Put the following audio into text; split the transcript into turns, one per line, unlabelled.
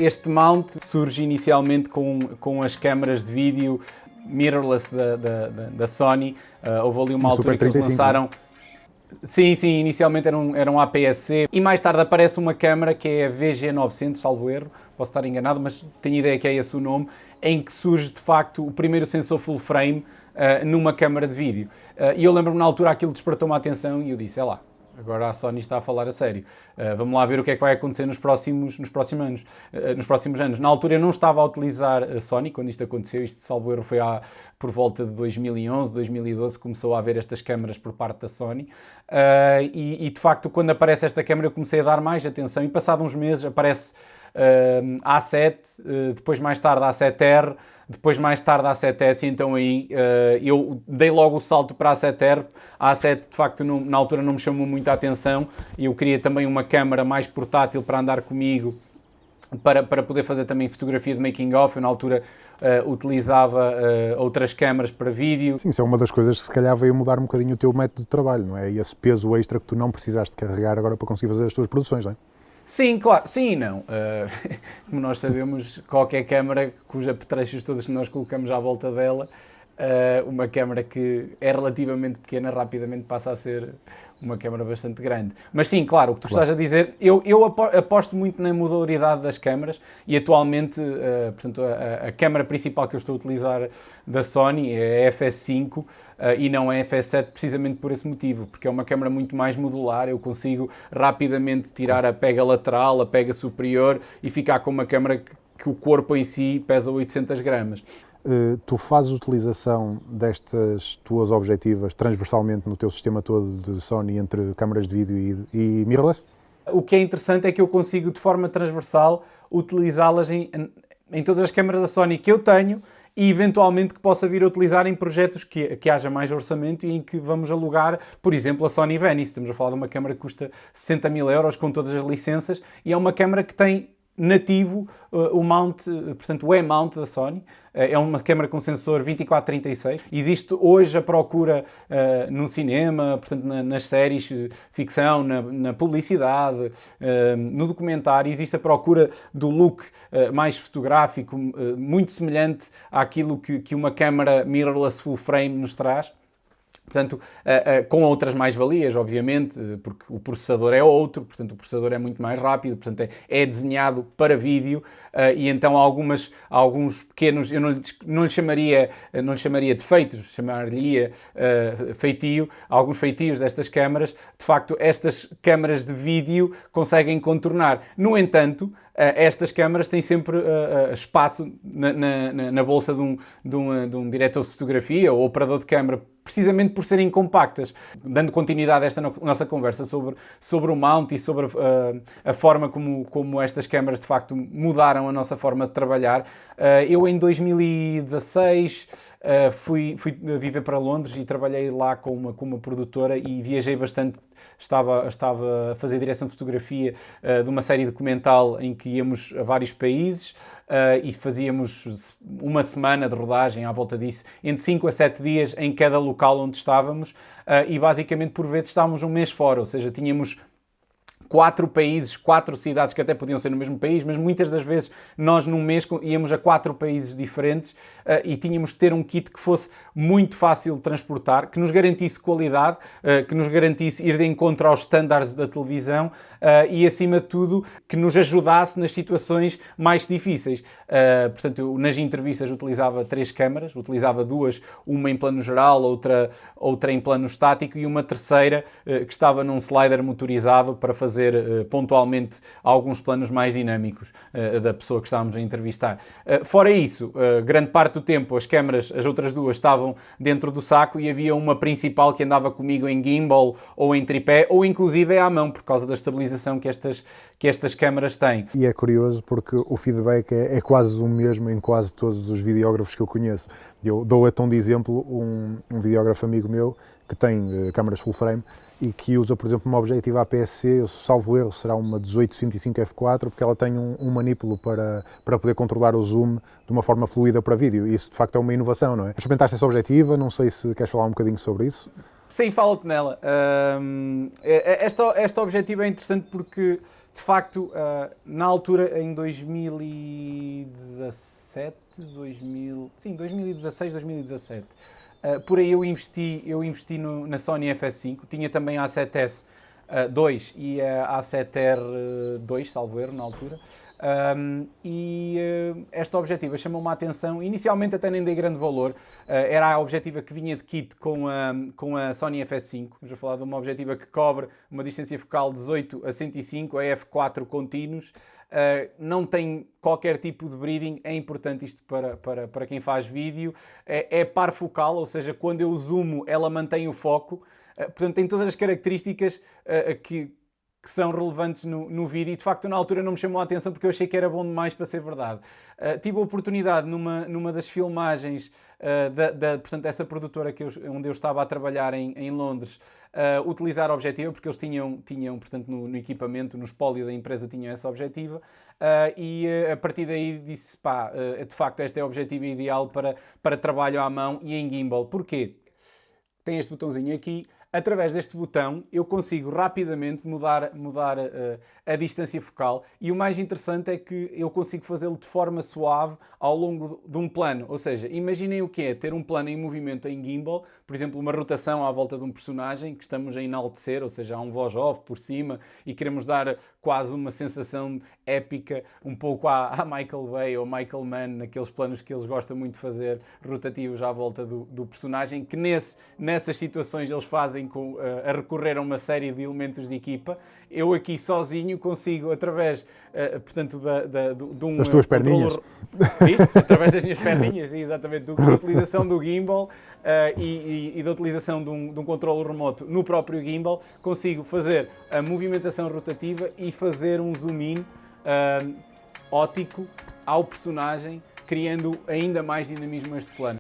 Este mount surge inicialmente com as câmaras de vídeo mirrorless da Sony. Houve ali uma altura que eles lançaram... Sim, inicialmente era um APS-C e mais tarde aparece uma câmara que é a VG900, salvo erro, posso estar enganado, mas tenho ideia que é esse o nome, em que surge de facto o primeiro sensor full frame numa câmara de vídeo. E eu lembro-me na altura aquilo despertou-me a atenção e eu disse, lá, agora a Sony está a falar a sério. Vamos lá ver o que é que vai acontecer nos próximos anos. Na altura eu não estava a utilizar a Sony quando isto aconteceu. Isto, salvo erro, foi por volta de 2011, 2012, começou a haver estas câmaras por parte da Sony. E de facto, quando aparece esta câmara, eu comecei a dar mais atenção. E passado uns meses aparece a A7, depois mais tarde a A7R, depois mais tarde a A7S, e então aí eu dei logo o salto para a A7R. A A7 de facto na altura não me chamou muita atenção e eu queria também uma câmara mais portátil para andar comigo, para poder fazer também fotografia de making of. Eu na altura utilizava outras câmaras para vídeo.
Sim, isso é uma das coisas que se calhar veio mudar um bocadinho o teu método de trabalho, não é? E esse peso extra que tu não precisaste carregar agora para conseguir fazer as tuas produções, não é?
Sim, claro, sim e não. Como nós sabemos, qualquer câmara cuja apetrechos todos que nós colocamos à volta dela, uma câmara que é relativamente pequena, rapidamente passa a ser uma câmara bastante grande. Mas sim, claro, o que tu estás a dizer, eu aposto muito na modularidade das câmaras e atualmente, portanto, a câmara principal que eu estou a utilizar da Sony é a FS5 e não é a FS7 precisamente por esse motivo, porque é uma câmara muito mais modular. Eu consigo rapidamente tirar a pega lateral, a pega superior e ficar com uma câmara que o corpo em si pesa 800 gramas.
Tu fazes utilização destas tuas objetivas transversalmente no teu sistema todo de Sony entre câmaras de vídeo e mirrorless?
O que é interessante é que eu consigo de forma transversal utilizá-las em todas as câmaras da Sony que eu tenho e eventualmente que possa vir a utilizar em projetos que haja mais orçamento e em que vamos alugar, por exemplo, a Sony Venice. Estamos a falar de uma câmara que custa 60 mil euros com todas as licenças e é uma câmara que tem nativo o mount, portanto o E-mount da Sony. É uma câmara com sensor 24-36. Existe hoje a procura no cinema, portanto nas séries de ficção, na publicidade, no documentário, existe a procura do look mais fotográfico, muito semelhante àquilo que uma câmara mirrorless full frame nos traz. Portanto, com outras mais-valias, obviamente, porque o processador é outro, portanto o processador é muito mais rápido, portanto é desenhado para vídeo e então alguns pequenos, eu não lhe chamaria defeitos, chamaria feitio, alguns feitios destas câmaras, de facto estas câmaras de vídeo conseguem contornar. No entanto, estas câmaras têm sempre espaço na bolsa de um diretor de fotografia ou operador de câmara, precisamente por serem compactas. Dando continuidade a esta nossa conversa sobre o mount e sobre a forma como estas câmaras de facto mudaram a nossa forma de trabalhar, eu em 2016 fui viver para Londres e trabalhei lá com uma produtora e viajei bastante. Estava a fazer direção de fotografia de uma série documental em que íamos a vários países e fazíamos uma semana de rodagem à volta disso, entre 5 a 7 dias em cada local onde estávamos e basicamente por vezes estávamos um mês fora, ou seja, tínhamos 4 países, 4 cidades que até podiam ser no mesmo país, mas muitas das vezes nós num mês íamos a 4 países diferentes e tínhamos de ter um kit que fosse muito fácil de transportar, que nos garantisse qualidade, que nos garantisse ir de encontro aos estándares da televisão e, acima de tudo, que nos ajudasse nas situações mais difíceis. Portanto, eu, nas entrevistas utilizava 3 câmaras, utilizava 2, uma em plano geral, outra em plano estático e uma terceira que estava num slider motorizado para fazer pontualmente alguns planos mais dinâmicos da pessoa que estávamos a entrevistar. Fora isso, grande parte do tempo as outras 2 estavam dentro do saco e havia uma principal que andava comigo em gimbal ou em tripé ou inclusive à mão por causa da estabilização que estas câmaras têm.
E é curioso porque o feedback é quase o mesmo em quase todos os videógrafos que eu conheço. Eu dou a tom de exemplo um videógrafo amigo meu que tem câmaras full frame e que usa, por exemplo, uma objetiva APS-C, salvo erro, será uma 18-105 f4, porque ela tem um manípulo para poder controlar o zoom de uma forma fluida para vídeo. E isso, de facto, é uma inovação, não é? Experimentaste essa objetiva, não sei se queres falar um bocadinho sobre isso.
Sim, fala-te nela. Esta objetiva é interessante porque De facto, na altura, em 2017, 2016, 2017, por aí eu investi na Sony FS5, tinha também a A7S 2 e a A7R 2, salvo erro, na altura. Esta objetiva chamou-me a atenção, inicialmente até nem dei grande valor, era a objetiva que vinha de kit com a Sony FS5, vamos a falar de uma objetiva que cobre uma distância focal 18 a 105, a f4 contínuos, não tem qualquer tipo de breathing, é importante isto para quem faz vídeo, é par focal, ou seja, quando eu zoomo ela mantém o foco, portanto tem todas as características que são relevantes no vídeo e de facto na altura não me chamou a atenção porque eu achei que era bom demais para ser verdade. Tive a oportunidade numa das filmagens portanto, dessa produtora onde eu estava a trabalhar em Londres, utilizar a objetiva, porque eles tinham portanto, no equipamento, no espólio da empresa tinham essa objetiva, e a partir daí disse, de facto esta é a objetiva ideal para trabalho à mão e em gimbal. Porquê? Tem este botãozinho aqui. Através deste botão eu consigo rapidamente mudar a distância focal e o mais interessante é que eu consigo fazê-lo de forma suave ao longo de um plano. Ou seja, imaginem o que é ter um plano em movimento em gimbal, por exemplo, uma rotação à volta de um personagem que estamos a enaltecer, ou seja, há um voz off por cima e queremos dar quase uma sensação épica, um pouco à Michael Bay ou Michael Mann, naqueles planos que eles gostam muito de fazer, rotativos à volta do personagem, que nessas situações eles fazem a recorrer a uma série de elementos de equipa. Eu aqui sozinho consigo, através, portanto, de um...
Das tuas perninhas.
Através das minhas perninhas, exatamente, da utilização do gimbal e da utilização de um controle remoto no próprio gimbal, consigo fazer a movimentação rotativa e fazer um zoom in óptico ao personagem, criando ainda mais dinamismo a este plano.